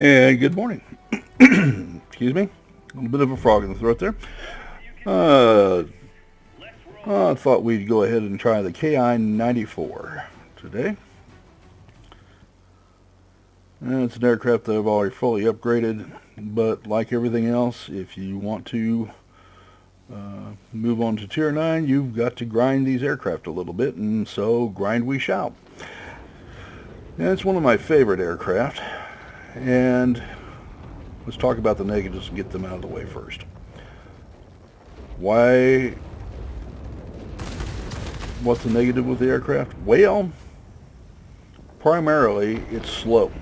And good morning. Excuse me. A little bit of a frog in the throat there. Uh, I thought we'd go ahead and try the KI-94 today. And it's an aircraft that I've already fully upgraded, but like everything else, if you want to move on to Tier 9, you've got to grind these aircraft a little bit, and so grind we shall. And it's one of my favorite aircraft, and let's talk about the negatives and get them out of the way first. Why? What's the negative with the aircraft? Well, primarily it's slow.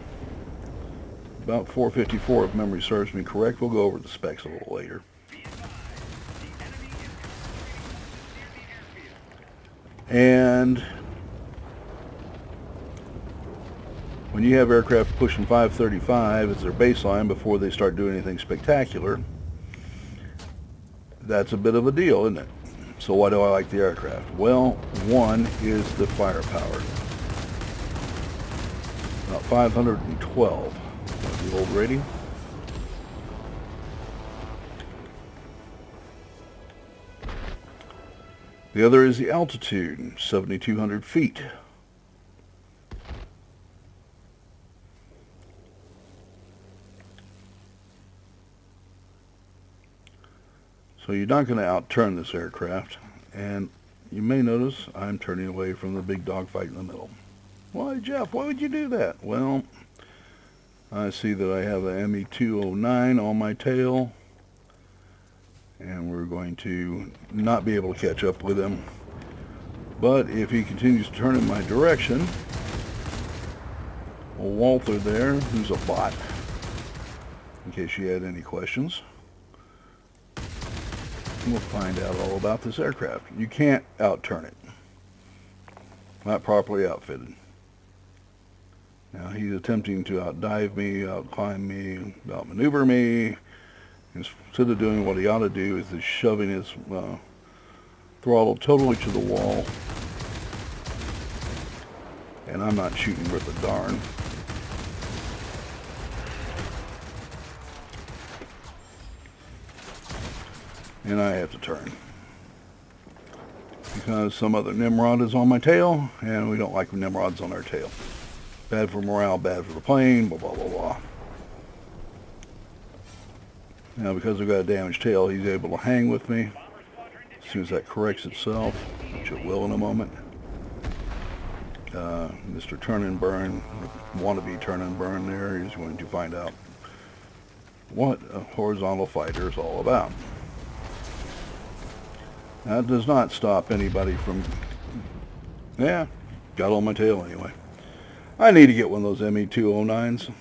About 454 if memory serves me correct. We'll go over the specs a little later. And when you have aircraft pushing 535 as their baseline before they start doing anything spectacular, that's a bit of a deal, isn't it? So why do I like the aircraft? Well, one is the firepower. About 512, the old rating. The other is the altitude, 7,200 feet. So you're not going to outturn this aircraft, and you may notice I'm turning away from the big dogfight in the middle. Why, Jeff, why would you do that? Well, I see that I have a ME-209 on my tail, and we're going to not be able to catch up with him. But if he continues to turn in my direction, old Walter there, who's a bot, in case you had any questions, we'll find out all about this aircraft. You can't outturn it. Not properly outfitted. Now he's attempting to outdive me, outclimb me, outmaneuver me. Instead of doing what he ought to do is shoving his throttle totally to the wall. And I'm not shooting worth a darn. And I have to turn because some other Nimrod is on my tail, and we don't like Nimrods on our tail. Bad for morale, bad for the plane, blah, blah, blah, blah. Now, because I've got a damaged tail, he's able to hang with me. As soon as that corrects itself, which it will in a moment, Mr. Turn and Burn, wannabe Turn and Burn there, is going to find out what a horizontal fighter is all about. That does not stop anybody from, got on my tail anyway. I need to get one of those ME-209s.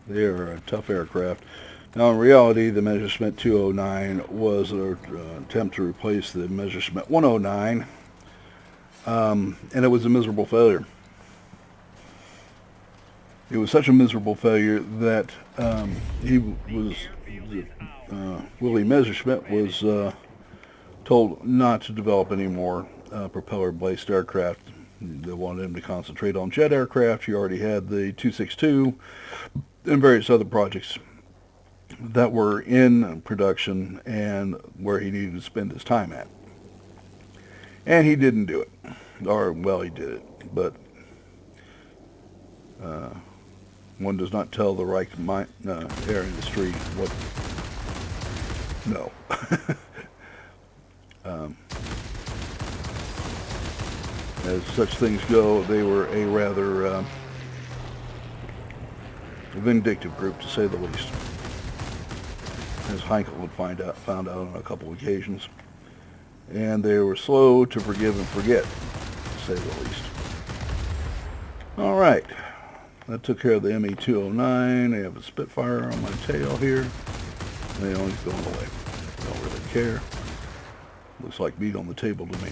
They are a tough aircraft. Now in reality, the Messerschmitt 209 was an attempt to replace the Messerschmitt 109, and it was a miserable failure. It was such a miserable failure that Willie Messerschmitt was told not to develop any more propeller-based aircraft. They wanted him to concentrate on jet aircraft. He already had the 262 and various other projects that were in production and where he needed to spend his time at. And he didn't do it. Or, well, he did it. But one does not tell the right air industry what... No. As such things go, they were a rather vindictive group, to say the least, as Heinkel would found out on a couple of occasions. And they were slow to forgive and forget, to say the least. All right, that took care of the ME-209. I have a Spitfire on my tail here. They always going away. Don't really care. Looks like meat on the table to me.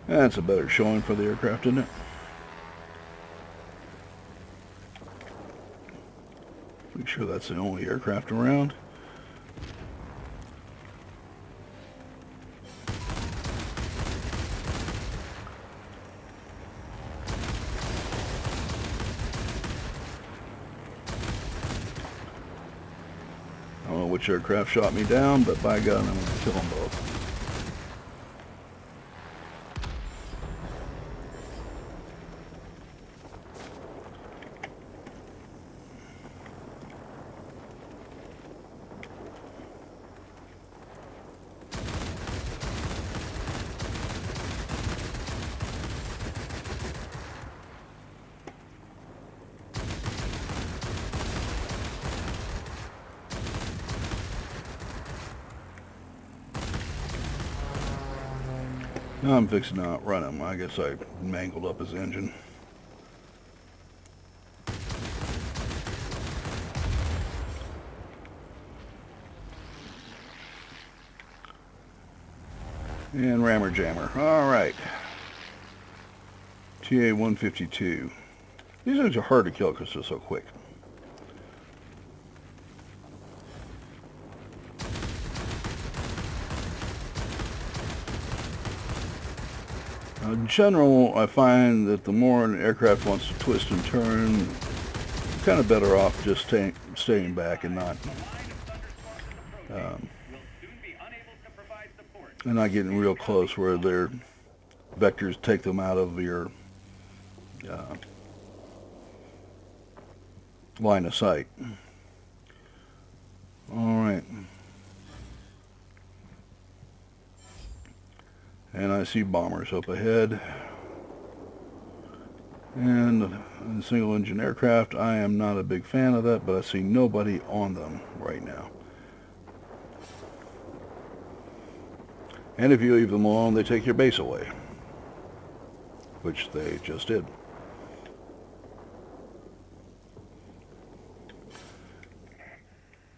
That's a better showing for the aircraft, isn't it? Make sure that's the only aircraft around. which aircraft shot me down, but by God, I'm going to kill them both. Now I'm fixing to outrun him. I guess I mangled up his engine. And rammer jammer. Alright. TA-152. These things are hard to kill because they're so quick. In general, I find that the more an aircraft wants to twist and turn, you're kind of better off just staying back and not getting real close where their vectors take them out of your line of sight. Alright. And I see bombers up ahead. And the single engine aircraft, I am not a big fan of that, but I see nobody on them right now. And if you leave them alone, they take your base away. Which they just did.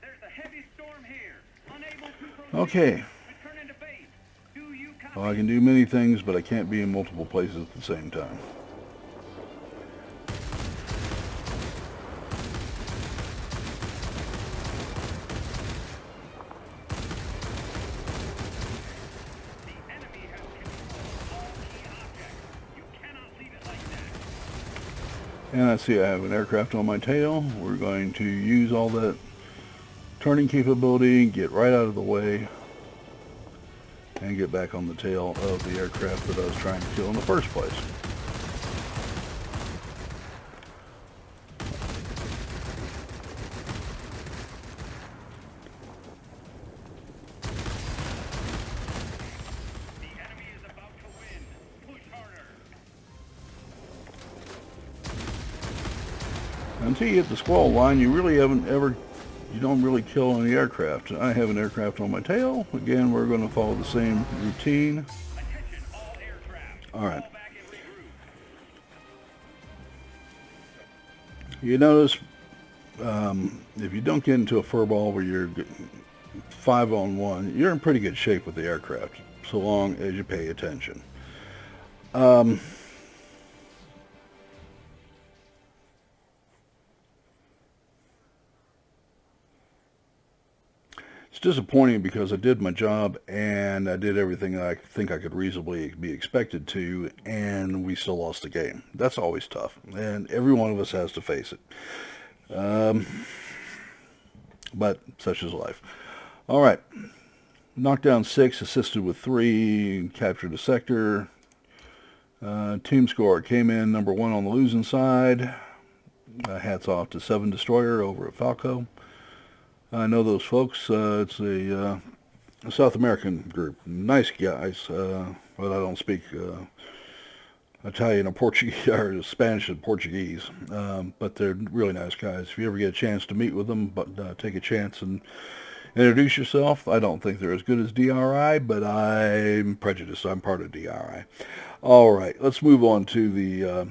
There's a heavy storm here. Unable to Okay. return into base. Do you copy? Well, I can do many things, but I can't be in multiple places at the same time. The enemy has controlled all key objects. You cannot leave it like that. And I see I have an aircraft on my tail. We're going to use all that turning capability, get right out of the way, and get back on the tail of the aircraft that I was trying to kill in the first place. The enemy is about to win. Push harder. Until you hit the squall line, you don't really kill any aircraft. I have an aircraft on my tail. Again, we're going to follow the same routine. Attention all aircraft. All right. Fall back and regroup. You notice if you don't get into a furball where you're 5-on-1, you're in pretty good shape with the aircraft, so long as you pay attention. It's disappointing because I did my job and I did everything I think I could reasonably be expected to, and we still lost the game. That's always tough, and every one of us has to face it. But such is life. All right. Knocked down 6, assisted with 3, captured a sector. Team score came in number 1 on the losing side. Hats off to 7 Destroyer over at Falco. I know those folks. It's a South American group. Nice guys, but I don't speak Italian or Portuguese or Spanish and Portuguese. But they're really nice guys. If you ever get a chance to meet with them, but take a chance and introduce yourself. I don't think they're as good as DRI, but I'm prejudiced. I'm part of DRI. All right, let's move on to the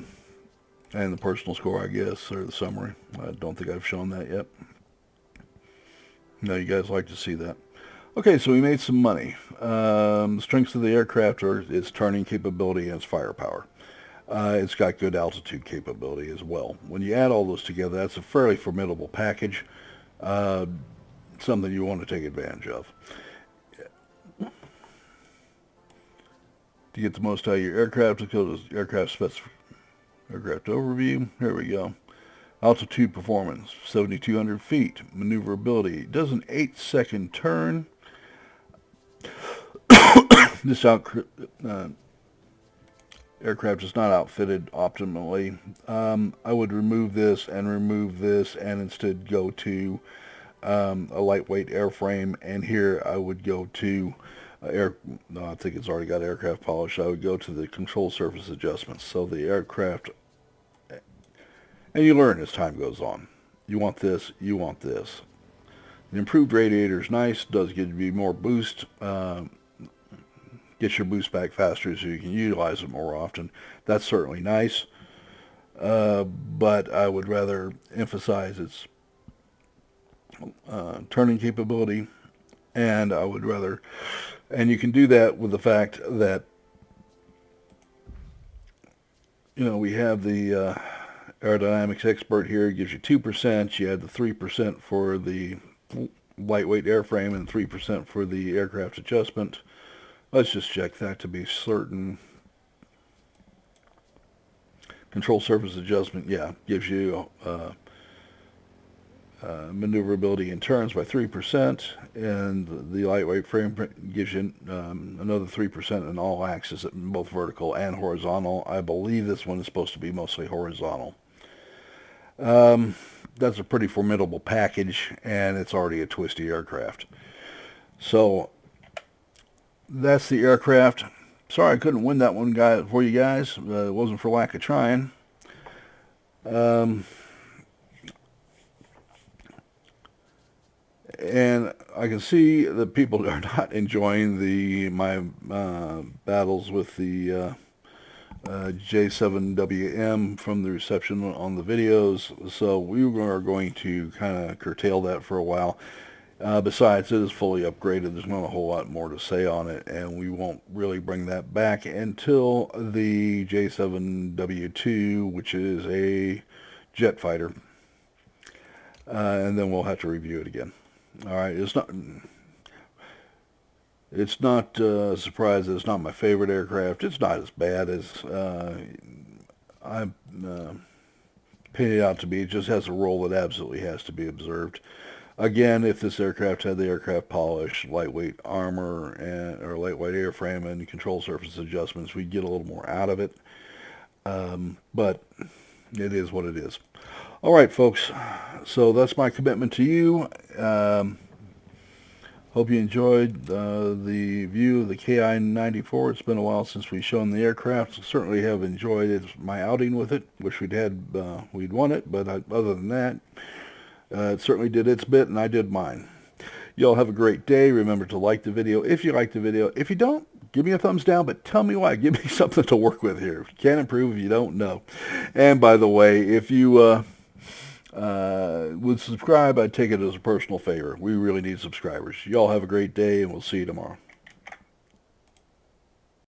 personal score, I guess, or the summary. I don't think I've shown that yet. No, you guys like to see that. Okay, so we made some money. The strengths of the aircraft are its turning capability and its firepower. It's got good altitude capability as well. When you add all those together, that's a fairly formidable package. Something you want to take advantage of. To get the most out of your aircraft, let's go to aircraft overview. Here we go. Altitude performance, 7,200 feet. Maneuverability, does an 8-second turn. This aircraft is not outfitted optimally. I would remove this and instead go to a lightweight airframe, and here I would go to no, I think it's already got aircraft polish. I would go to the control surface adjustments. So the aircraft, and you learn as time goes on. You want this, you want this. The improved radiator is nice, does give you more boost, gets your boost back faster so you can utilize it more often. That's certainly nice, but I would rather emphasize its turning capability, and I would rather, and you can do that with the fact that, you know, we have the aerodynamics expert here. It gives you 2%. You add the 3% for the lightweight airframe and 3% for the aircraft adjustment. Let's just check that to be certain. Control surface adjustment, yeah, gives you maneuverability in turns by 3%, and the lightweight frame gives you another 3% in all axes, both vertical and horizontal. I believe this one is supposed to be mostly horizontal. That's a pretty formidable package, and it's already a twisty aircraft. So that's the aircraft. Sorry I couldn't win that one for you guys. It wasn't for lack of trying. And I can see that people are not enjoying my battles with the J7WM from the reception on the videos, so we are going to kind of curtail that for a while. Besides, it is fully upgraded. There's not a whole lot more to say on it, and we won't really bring that back until the J7W2, which is a jet fighter, and then we'll have to review it again. All right, it's not a surprise that it's not my favorite aircraft. It's not as bad as I painted it out to be. It just has a role that absolutely has to be observed. Again, if this aircraft had the aircraft polish, lightweight armor, or lightweight airframe and control surface adjustments, we'd get a little more out of it. But it is what it is. All right, folks. So that's my commitment to you. Hope you enjoyed the view of the KI-94. It's been a while since we've shown the aircraft. Certainly have enjoyed my outing with it. Wish we'd won it, but other than that, it certainly did its bit, and I did mine. Y'all have a great day. Remember to like the video if you like the video. If you don't, give me a thumbs down, but tell me why. Give me something to work with here. If you can't improve, if you don't know. And by the way, if you would subscribe, I'd take it as a personal favor. We really need subscribers. Y'all have a great day, and we'll see you tomorrow.